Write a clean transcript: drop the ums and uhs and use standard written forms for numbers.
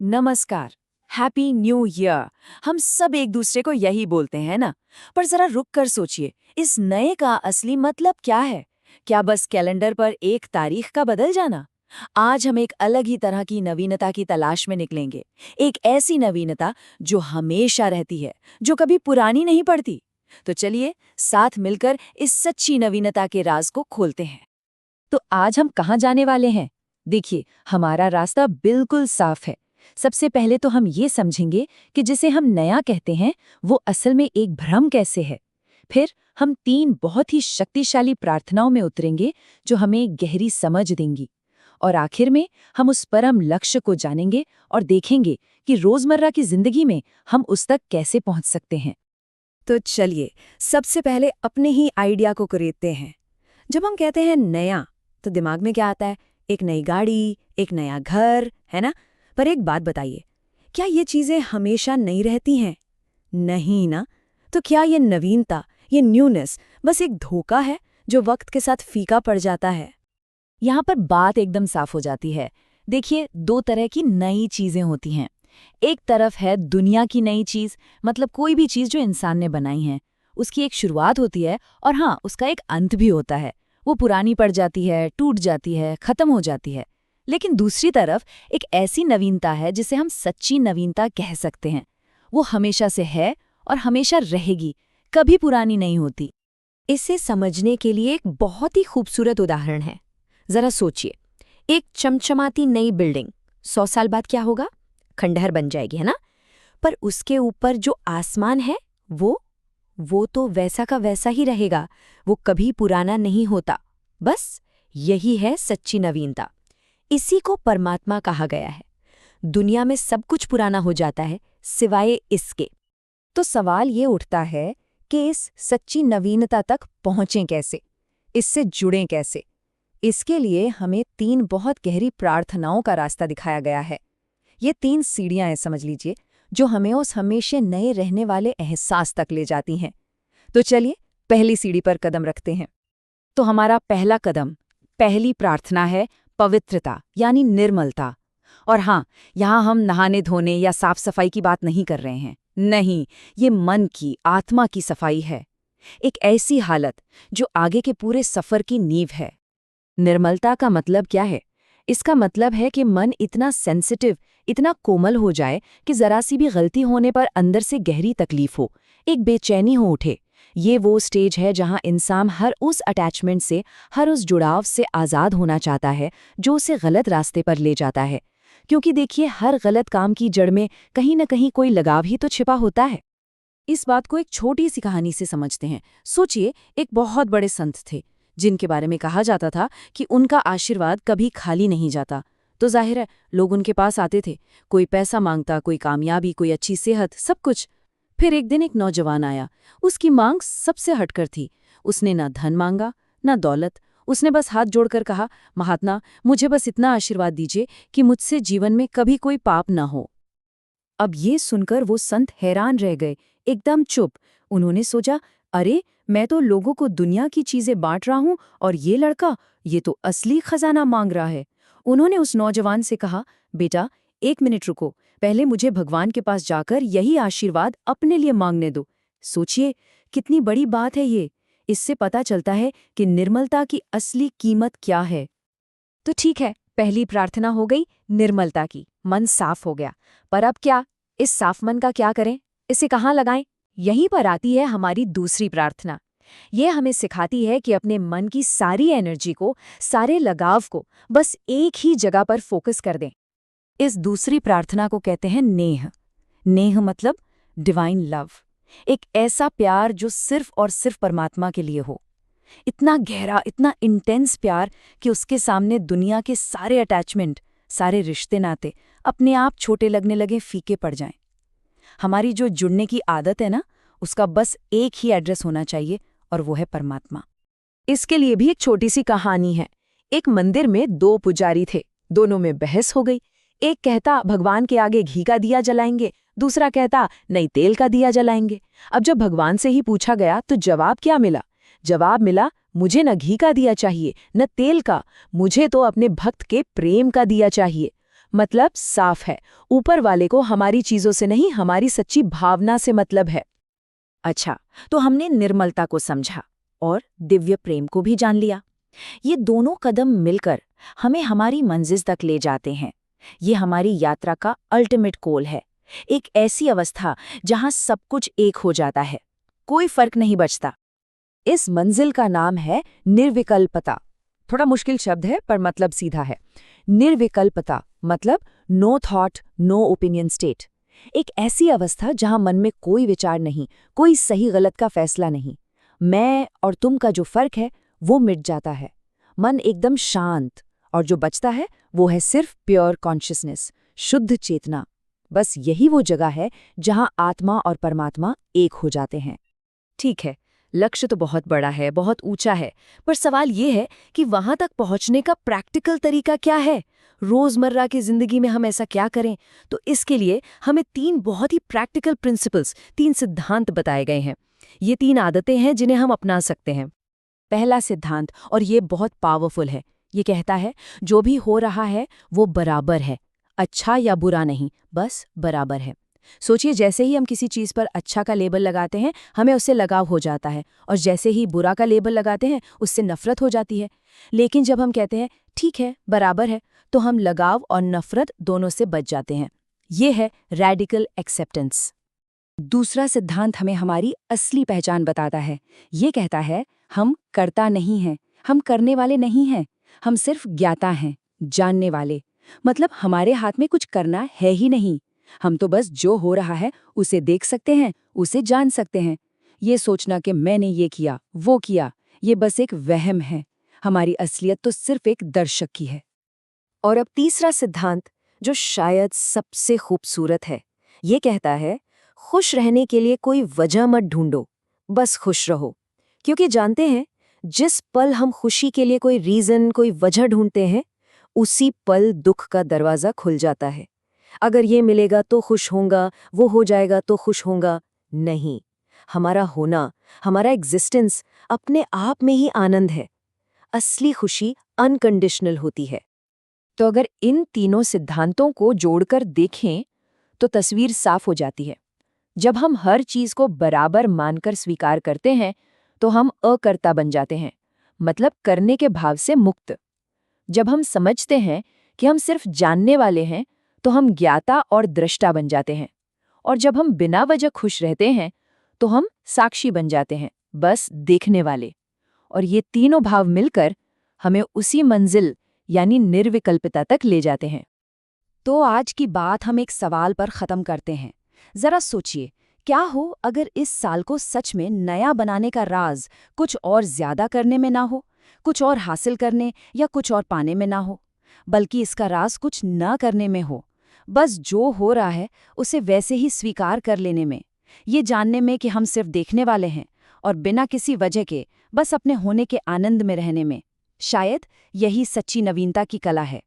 नमस्कार। Happy new year. हम सब एक दूसरे को यही बोलते हैं ना। पर जरा रुक कर सोचिए, इस नए का असली मतलब क्या है? क्या बस कैलेंडर पर एक तारीख का बदल जाना? आज हम एक अलग ही तरह की नवीनता की तलाश में निकलेंगे। एक ऐसी नवीनता जो हमेशा रहती है, जो कभी पुरानी नहीं पड़ती। तो चलिए साथ मिलकर इस सच्ची नवीनता के राज को खोलते हैं। तो आज हम कहाँ जाने वाले हैं? देखिए, हमारा रास्ता बिल्कुल साफ है। सबसे पहले तो हम ये समझेंगे कि जिसे हम नया कहते हैं वो असल में एक भ्रम कैसे है। फिर हम 3 बहुत ही शक्तिशाली प्रार्थनाओं में उतरेंगे जो हमें एक गहरी समझ देंगी। और आखिर में हम उस परम लक्ष्य को जानेंगे और देखेंगे कि रोजमर्रा की जिंदगी में हम उस तक कैसे पहुंच सकते हैं। तो चलिए सबसे पहले अपने ही आइडिया को खरीदते हैं। जब हम कहते हैं नया, तो दिमाग में क्या आता है? एक नई गाड़ी, एक नया घर, है ना? पर एक बात बताइए, क्या ये चीजें हमेशा नई रहती हैं? नहीं ना। तो क्या ये नवीनता, ये न्यूनेस बस एक धोखा है जो वक्त के साथ फीका पड़ जाता है? यहाँ पर बात एकदम साफ हो जाती है। देखिए, 2 तरह की नई चीजें होती हैं। एक तरफ है दुनिया की नई चीज, मतलब कोई भी चीज जो इंसान ने बनाई है। उसकी एक शुरुआत होती है और हाँ, उसका एक अंत भी होता है। वो पुरानी पड़ जाती है, टूट जाती है, खत्म हो जाती है। लेकिन दूसरी तरफ एक ऐसी नवीनता है जिसे हम सच्ची नवीनता कह सकते हैं। वो हमेशा से है और हमेशा रहेगी, कभी पुरानी नहीं होती। इसे समझने के लिए एक बहुत ही खूबसूरत उदाहरण है। जरा सोचिए, एक चमचमाती नई बिल्डिंग 100 साल बाद क्या होगा? खंडहर बन जाएगी, है ना? पर उसके ऊपर जो आसमान है वो तो वैसा का वैसा ही रहेगा। वो कभी पुराना नहीं होता। बस यही है सच्ची नवीनता। इसी को परमात्मा कहा गया है। दुनिया में सब कुछ पुराना हो जाता है सिवाय इसके। तो सवाल ये उठता है कि इस सच्ची नवीनता तक पहुंचें कैसे, इससे जुड़ें कैसे? इसके लिए हमें 3 बहुत गहरी प्रार्थनाओं का रास्ता दिखाया गया है। ये 3 सीढ़ियां हैं, समझ लीजिए, जो हमें उस हमेशा नए रहने वाले एहसास तक ले जाती हैं। तो चलिए पहली सीढ़ी पर कदम रखते हैं। तो हमारा पहला कदम, पहली प्रार्थना है पवित्रता, यानी निर्मलता। और हाँ, यहाँ हम नहाने धोने या साफ सफाई की बात नहीं कर रहे हैं। नहीं, ये मन की, आत्मा की सफाई है। एक ऐसी हालत जो आगे के पूरे सफर की नींव है। निर्मलता का मतलब क्या है? इसका मतलब है कि मन इतना सेंसिटिव, इतना कोमल हो जाए कि जरा सी भी गलती होने पर अंदर से गहरी तकलीफ हो, एक बेचैनी हो उठे। ये वो स्टेज है जहां इंसान हर उस अटैचमेंट से, हर उस जुड़ाव से आज़ाद होना चाहता है जो उसे गलत रास्ते पर ले जाता है। क्योंकि देखिए, हर गलत काम की जड़ में कहीं न कहीं कोई लगाव ही तो छिपा होता है। इस बात को एक छोटी सी कहानी से समझते हैं। सोचिए, एक बहुत बड़े संत थे जिनके बारे में कहा जाता था कि उनका आशीर्वाद कभी खाली नहीं जाता। तो जाहिर है, लोग उनके पास आते थे। कोई पैसा मांगता, कोई कामयाबी, कोई अच्छी सेहत, सब कुछ। फिर एक दिन एक नौजवान आया। उसकी मांग सबसे हटकर थी। उसने न धन मांगा, न दौलत। उसने बस हाथ जोड़कर कहा, महात्मा, मुझे बस इतना आशीर्वाद दीजिए कि मुझसे जीवन में कभी कोई पाप न हो। अब ये सुनकर वो संत हैरान रह गए, एकदम चुप। उन्होंने सोचा, अरे, मैं तो लोगों को दुनिया की चीजें बांट रहा हूं और ये लड़का, ये तो असली खजाना मांग रहा है। उन्होंने उस नौजवान से कहा, बेटा, 1 मिनट रुको, पहले मुझे भगवान के पास जाकर यही आशीर्वाद अपने लिए मांगने दो। सोचिए, कितनी बड़ी बात है ये। इससे पता चलता है कि निर्मलता की असली कीमत क्या है। तो ठीक है, पहली प्रार्थना हो गई निर्मलता की, मन साफ हो गया। पर अब क्या? इस साफ मन का क्या करें? इसे कहाँ लगाएं? यहीं पर आती है हमारी दूसरी प्रार्थना। ये हमें सिखाती है कि अपने मन की सारी एनर्जी को, सारे लगाव को बस एक ही जगह पर फोकस कर दें। इस दूसरी प्रार्थना को कहते हैं नेह। नेह मतलब डिवाइन लव। एक ऐसा प्यार जो सिर्फ और सिर्फ परमात्मा के लिए हो। इतना गहरा, इतना इंटेंस प्यार कि उसके सामने दुनिया के सारे अटैचमेंट, सारे रिश्ते नाते अपने आप छोटे लगने लगे, फीके पड़ जाएं। हमारी जो जुड़ने की आदत है ना, उसका बस एक ही एड्रेस होना चाहिए और वो है परमात्मा। इसके लिए भी एक छोटी सी कहानी है। एक मंदिर में 2 पुजारी थे। दोनों में बहस हो गई। एक कहता भगवान के आगे घी का दिया जलाएंगे, दूसरा कहता नहीं, तेल का दिया जलाएंगे। अब जब भगवान से ही पूछा गया तो जवाब क्या मिला? जवाब मिला, मुझे न घी का दिया चाहिए, न तेल का, मुझे तो अपने भक्त के प्रेम का दिया चाहिए। मतलब साफ है, ऊपर वाले को हमारी चीजों से नहीं, हमारी सच्ची भावना से मतलब है। अच्छा, तो हमने निर्मलता को समझा और दिव्य प्रेम को भी जान लिया। ये दोनों कदम मिलकर हमें हमारी मंजिल तक ले जाते हैं। ये हमारी यात्रा का अल्टीमेट गोल है, एक ऐसी अवस्था जहां सब कुछ एक हो जाता है, कोई फर्क नहीं बचता। इस मंजिल का नाम है निर्विकल्पता। थोड़ा मुश्किल शब्द है पर मतलब सीधा है। निर्विकल्पता मतलब no thought no opinion state. एक ऐसी अवस्था जहां मन में कोई विचार नहीं, कोई सही गलत का फैसला नहीं। मैं और तुम का जो फर्क है वो मिट जाता है। मन एकदम शांत, और जो बचता है वो है सिर्फ प्योर कॉन्शियसनेस, शुद्ध चेतना। बस यही वो जगह है जहां आत्मा और परमात्मा एक हो जाते हैं। ठीक है, लक्ष्य तो बहुत बड़ा है, बहुत ऊंचा है, पर सवाल ये है कि वहां तक पहुंचने का प्रैक्टिकल तरीका क्या है? रोजमर्रा की जिंदगी में हम ऐसा क्या करें? तो इसके लिए हमें 3 बहुत ही प्रैक्टिकल प्रिंसिपल्स, 3 सिद्धांत बताए गए हैं। ये 3 आदतें हैं जिन्हें हम अपना सकते हैं। पहला सिद्धांत, और ये बहुत पावरफुल है, ये कहता है जो भी हो रहा है वो बराबर है, अच्छा या बुरा नहीं, बस बराबर है। सोचिए, जैसे ही हम किसी चीज़ पर अच्छा का लेबल लगाते हैं हमें उससे लगाव हो जाता है, और जैसे ही बुरा का लेबल लगाते हैं उससे नफरत हो जाती है। लेकिन जब हम कहते हैं ठीक है, बराबर है, तो हम लगाव और नफरत दोनों से बच जाते हैं। ये है रैडिकल एक्सेप्टेंस। दूसरा सिद्धांत हमें हमारी असली पहचान बताता है। ये कहता है हम कर्ता नहीं हैं, हम करने वाले नहीं हैं, हम सिर्फ ज्ञाता हैं, जानने वाले। मतलब हमारे हाथ में कुछ करना है ही नहीं, हम तो बस जो हो रहा है उसे देख सकते हैं, उसे जान सकते हैं। ये सोचना कि मैंने ये किया, वो किया, ये बस एक वहम है। हमारी असलियत तो सिर्फ एक दर्शक की है। और अब तीसरा सिद्धांत, जो शायद सबसे खूबसूरत है, ये कहता है खुश रहने के लिए कोई वजह मत ढूंढो, बस खुश रहो। क्योंकि जानते हैं, जिस पल हम खुशी के लिए कोई रीजन, कोई वजह ढूंढते हैं, उसी पल दुख का दरवाजा खुल जाता है। अगर ये मिलेगा तो खुश होऊंगा, वो हो जाएगा तो खुश होऊंगा, नहीं। हमारा होना, हमारा एग्जिस्टेंस अपने आप में ही आनंद है। असली खुशी अनकंडीशनल होती है। तो अगर इन तीनों सिद्धांतों को जोड़कर देखें तो तस्वीर साफ हो जाती है। जब हम हर चीज को बराबर मानकर स्वीकार करते हैं तो हम अकर्ता बन जाते हैं, मतलब करने के भाव से मुक्त। जब हम समझते हैं कि हम सिर्फ जानने वाले हैं तो हम ज्ञाता और दृष्टा बन जाते हैं। और जब हम बिना वजह खुश रहते हैं तो हम साक्षी बन जाते हैं, बस देखने वाले। और ये तीनों भाव मिलकर हमें उसी मंजिल यानी निर्विकल्पता तक ले जाते हैं। तो आज की बात हम एक सवाल पर खत्म करते हैं। जरा सोचिए, क्या हो अगर इस साल को सच में नया बनाने का राज कुछ और ज्यादा करने में ना हो, कुछ और हासिल करने या कुछ और पाने में ना हो, बल्कि इसका राज कुछ न करने में हो, बस जो हो रहा है उसे वैसे ही स्वीकार कर लेने में, ये जानने में कि हम सिर्फ देखने वाले हैं और बिना किसी वजह के बस अपने होने के आनंद में रहने में। शायद यही सच्ची नवीनता की कला है।